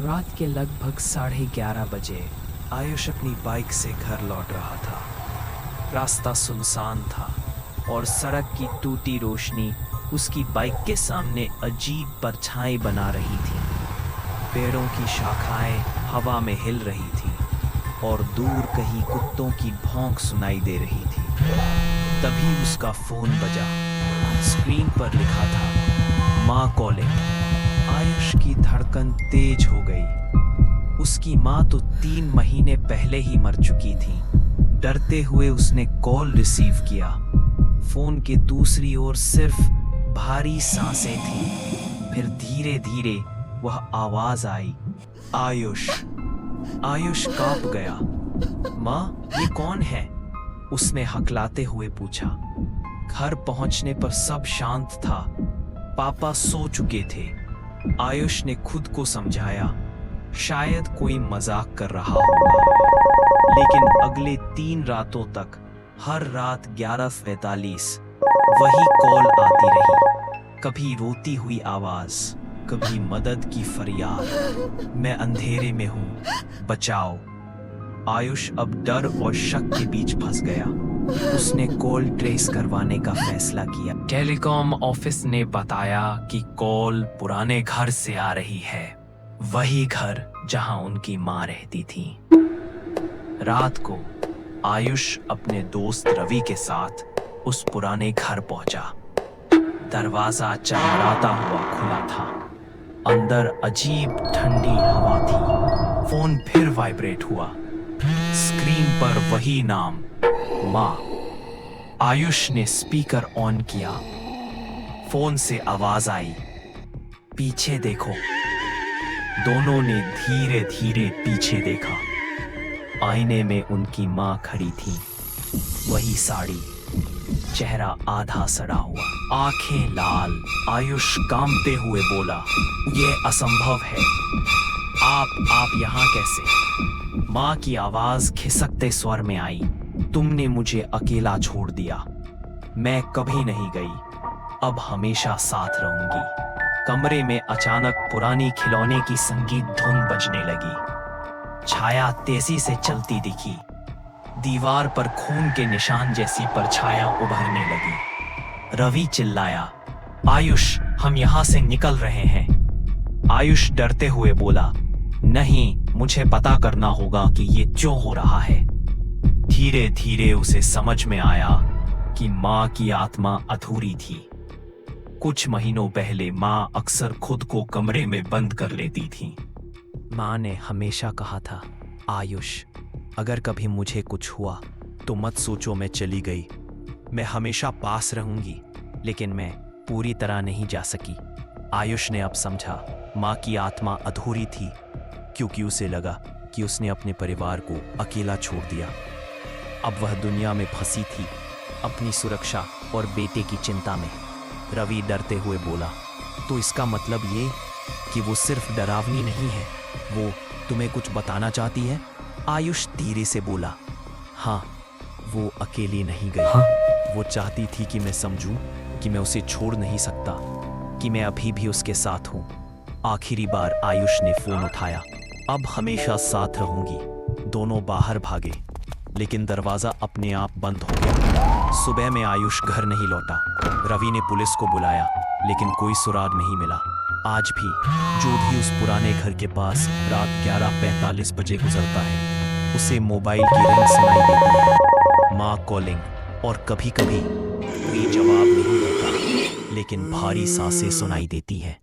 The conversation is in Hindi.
रात के लगभग 11:30 बजे आयुष अपनी बाइक से घर लौट रहा था। रास्ता सुनसान था और सड़क की टूटी रोशनी उसकी बाइक के सामने अजीब परछाई बना रही थी। पेड़ों की शाखाएं हवा में हिल रही थी और दूर कहीं कुत्तों की भौंक सुनाई दे रही थी। तभी उसका फोन बजा। स्क्रीन पर लिखा था माँ कॉलिंग। आयुष की धड़कन तेज हो गई। उसकी माँ तो 3 महीने पहले ही मर चुकी थी। डरते हुए उसने कॉल रिसीव किया। फोन के दूसरी ओर सिर्फ भारी सांसें थी। फिर धीरे धीरे वह आवाज आई, आयुष। आयुष कांप गया। माँ, ये कौन है? उसने हकलाते हुए पूछा। घर पहुंचने पर सब शांत था। पापा सो चुके थे। आयुष ने खुद को समझाया, शायद कोई मजाक कर रहा होगा। लेकिन अगले 3 रातों तक हर रात 11:45 वही कॉल आती रही। कभी रोती हुई आवाज, कभी मदद की फरियाद, मैं अंधेरे में हूं, बचाओ। आयुष अब डर और शक के बीच फंस गया। उसने कॉल ट्रेस करवाने का फैसला किया। टेलीकॉम ऑफिस ने बताया कि कॉल पुराने घर से आ रही है, वही घर जहां उनकी मां रहती थी। रात को आयुष अपने दोस्त रवि के साथ उस पुराने घर पहुंचा। दरवाजा चमराता हुआ खुला था। अंदर अजीब ठंडी हवा थी। फोन फिर वाइब्रेट हुआ। स्क्रीन पर वही नाम, माँ। आयुष ने स्पीकर ऑन किया। फोन से आवाज आई, पीछे देखो। दोनों ने धीरे धीरे पीछे देखा। आईने में उनकी माँ खड़ी थी। वही साड़ी, चेहरा आधा सड़ा हुआ, आंखें लाल। आयुष कांपते हुए बोला, ये असंभव है। आप यहाँ कैसे? माँ की आवाज खिसकते स्वर में आई, तुमने मुझे अकेला छोड़ दिया। मैं कभी नहीं गई, अब हमेशा साथ रहूंगी। कमरे में अचानक पुरानी खिलौने की संगीत धुन बजने लगी। छाया तेजी से चलती दिखी। दीवार पर खून के निशान जैसी परछाया उभरने लगी। रवि चिल्लाया, आयुष, हम यहां से निकल रहे हैं। आयुष डरते हुए बोला, नहीं, मुझे पता करना होगा कि ये क्यों हो रहा है। धीरे धीरे उसे समझ में आया कि माँ की आत्मा अधूरी थी। कुछ महीनों पहले माँ अक्सर खुद को कमरे में बंद कर लेती थी। माँ ने हमेशा कहा था, आयुष, अगर कभी मुझे कुछ हुआ तो मत सोचो मैं चली गई। मैं हमेशा पास रहूंगी। लेकिन मैं पूरी तरह नहीं जा सकी। आयुष ने अब समझा, माँ की आत्मा अधूरी थी क्योंकि उसे लगा कि उसने अपने परिवार को अकेला छोड़ दिया। अब वह दुनिया में फंसी थी, अपनी सुरक्षा और बेटे की चिंता में। रवि डरते हुए बोला, तो इसका मतलब ये कि वो सिर्फ डरावनी नहीं है, वो तुम्हें कुछ बताना चाहती है? आयुष धीरे से बोला, हाँ, वो अकेली नहीं गई। हाँ? वो चाहती थी कि मैं समझूं कि मैं उसे छोड़ नहीं सकता, कि मैं अभी भी उसके साथ हूँ। आखिरी बार आयुष ने फोन उठाया, अब हमेशा साथ रहूंगी। दोनों बाहर भागे, लेकिन दरवाजा अपने आप बंद हो गया। सुबह में आयुष घर नहीं लौटा। रवि ने पुलिस को बुलाया, लेकिन कोई सुराग नहीं मिला। आज भी जो भी उस पुराने घर के पास रात 11:45 बजे गुजरता है, उसे मोबाइल की रिंग सुनाई देती है, माँ कॉलिंग। और कभी कभी कोई जवाब नहीं देता, लेकिन भारी सांसें सुनाई देती हैं।